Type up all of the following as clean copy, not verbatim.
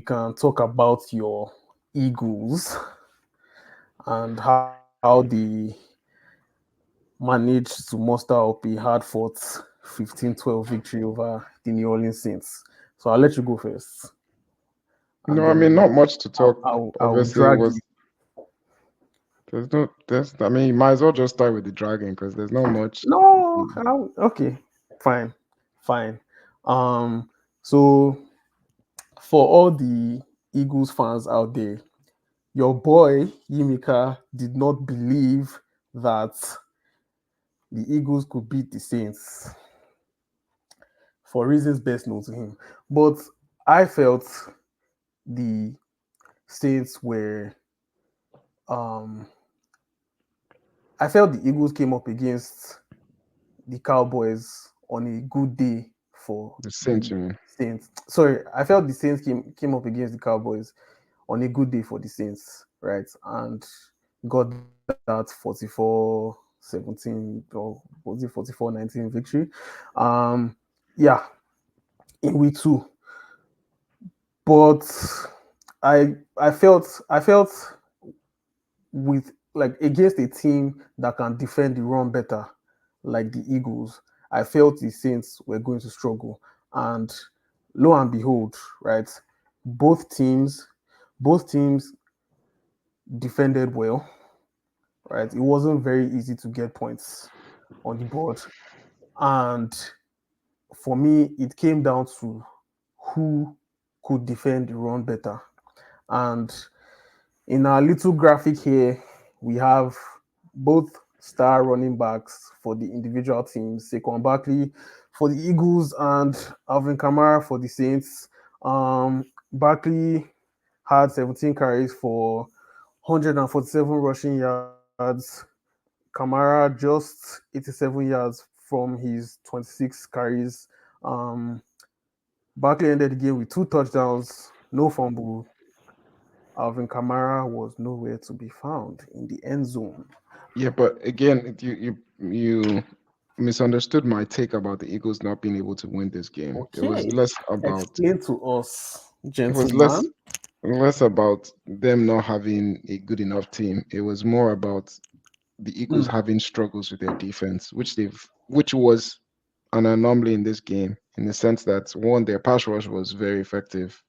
can talk about your Eagles and how they managed to muster up a hard-fought 15-12 victory over the New Orleans Saints. So I'll let you go first, and No, I mean, then not much to talk. I'll Obviously, it drag you. was I mean, you might as well just start with the dragon because there's not much. No, okay, fine, fine. So for all the Eagles fans out there, your boy Yimika did not believe that the Eagles could beat the Saints for reasons best known to him. But I felt the Saints were um I felt the Eagles came up against the Cowboys on a good day for The Saints, the you mean? Saints. Sorry, I felt the Saints came up against the Cowboys on a good day for the Saints, right? And got that 44-17 or was it 44-19 victory. Yeah, in week two. But I felt with like against a team that can defend the run better, like the Eagles, I felt the Saints were going to struggle. And lo and behold, right, both teams, both teams defended well, right? It wasn't very easy to get points on the board. And for me, it came down to who could defend the run better. And in our little graphic here, we have both star running backs for the individual teams, Saquon Barkley for the Eagles and Alvin Kamara for the Saints. Barkley had 17 carries for 147 rushing yards. Kamara just 87 yards from his 26 carries. Um, Barkley ended the game with 2 touchdowns, no fumble. Alvin Kamara was nowhere to be found in the end zone. Yeah, but again, you misunderstood my take about the Eagles not being able to win this game. Okay, explain to us, It was gentleman. less about them not having a good enough team. It was more about the Eagles Mm, having struggles with their defense, which was an anomaly in this game, in the sense that one, their pass rush was very effective.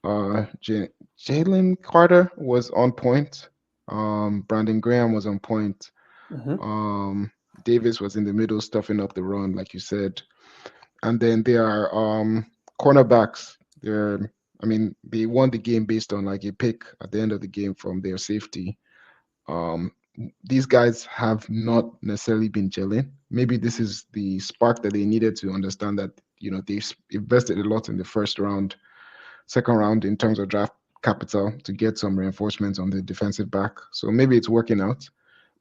Jalen Carter was on point. Brandon Graham was on point. mhm, Um, Davis was in the middle, stuffing up the run, like you said. And then there are cornerbacks. They're, I mean, they won the game based on like a pick at the end of the game from their safety. Um, these guys have not necessarily been gelling. Maybe this is the spark that they needed to understand that they've invested a lot in the first round, second round in terms of draft capital to get some reinforcements on the defensive back. So maybe it's working out.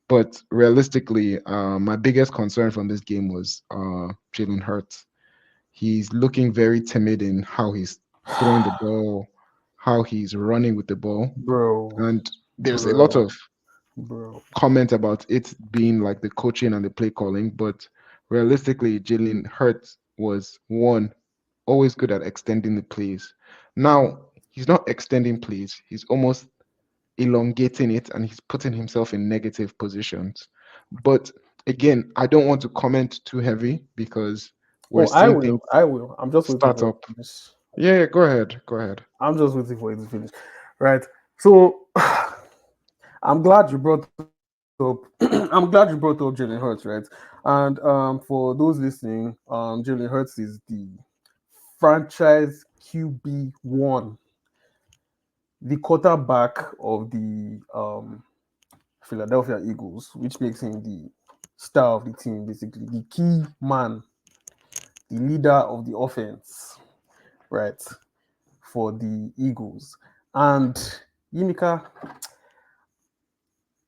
But realistically, my biggest concern from this game was Jalen Hurts. He's looking very timid in how he's throwing the ball, how he's running with the ball. bro, And there's a lot bro, of bro. comment about it being like the coaching and the play calling, but realistically, Jalen Hurts was one, always good at extending the plays. Now, he's not extending plays, he's almost elongating it and he's putting himself in negative positions. But again, I don't want to comment too heavy because we're Oh, I seeing things will, I will. I'm just waiting start for it up. to finish. Yeah, yeah, go ahead. Go ahead. I'm just waiting for it to finish. Right. So I'm glad you brought up. I'm glad you brought up Jalen Hurts, right? And for those listening, Jalen Hurts is the franchise QB1, the quarterback of the Philadelphia Eagles, which makes him the star of the team, basically the key man, the leader of the offense, right, for the Eagles. And Yimika,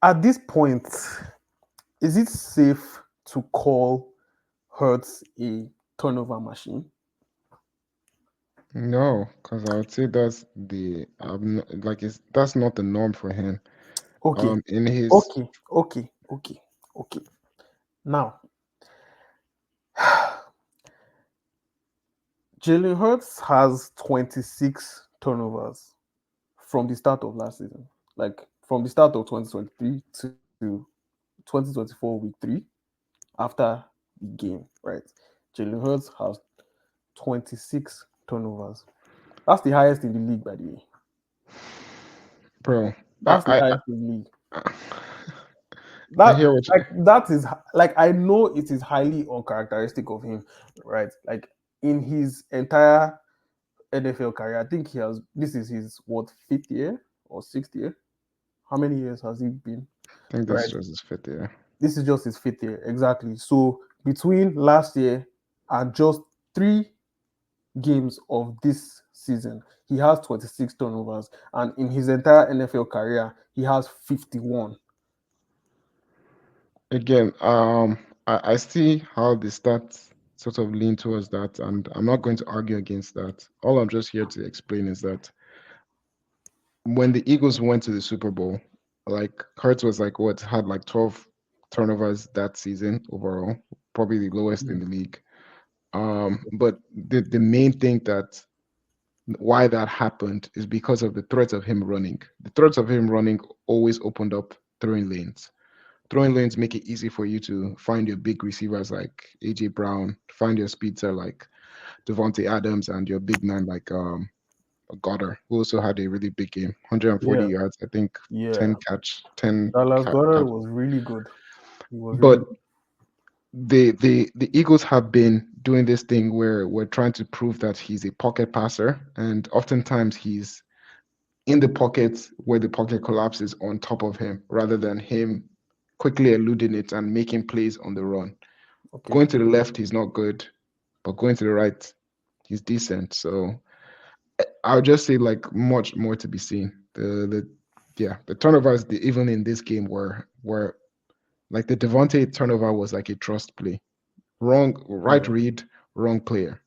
at this point, is it safe to call Hurts a turnover machine? No, because I would say that's like that's not the norm for him. Okay, In his okay. Now, Jalen Hurts has 26 turnovers from the start of last season. Like from the start of 2023 to 2024 week 3 after the game, right? Jalen Hurts has 26 turnovers. That's the highest in the league, by the way. Bro. That's the I highest in the league. I, I That hear what you, like that is like I know it is highly uncharacteristic of him, right? Like in his entire NFL career, I think he has this is his what fifth year or sixth year. How many years has he been? think this Right. is just his fifth year. This is just his fifth year, exactly. So between last year and just 3 games of this season, he has 26 turnovers, and in his entire NFL career, he has 51. Again, I see how the stats sort of lean towards that, and I'm not going to argue against that. All I'm just here to explain is that when the Eagles went to the Super Bowl, like Hurts was like what had like 12 turnovers that season overall, probably the lowest in the league. But the main thing that why that happened is because of the threat of him running. The threat of him running always opened up throwing lanes. Throwing lanes make it easy for you to find your big receivers like AJ Brown, find your speedster like Devontae Adams, and your big man like Goddard, who also had a really big game, 140 Yeah, yards, I think, yeah. 10 catch, 10 Dallas Goddard catch. was really good. He was really But good. the Eagles have been doing this thing where we're trying to prove that he's a pocket passer, and oftentimes he's in the pocket where the pocket collapses on top of him rather than him quickly eluding it and making plays on the run. Okay. Going to the left, he's not good, but going to the right, he's decent. So I'll just say like much more to be seen. The turnovers even in this game were like the Devontae turnover was like a trust play. Wrong right Yeah. read, wrong player.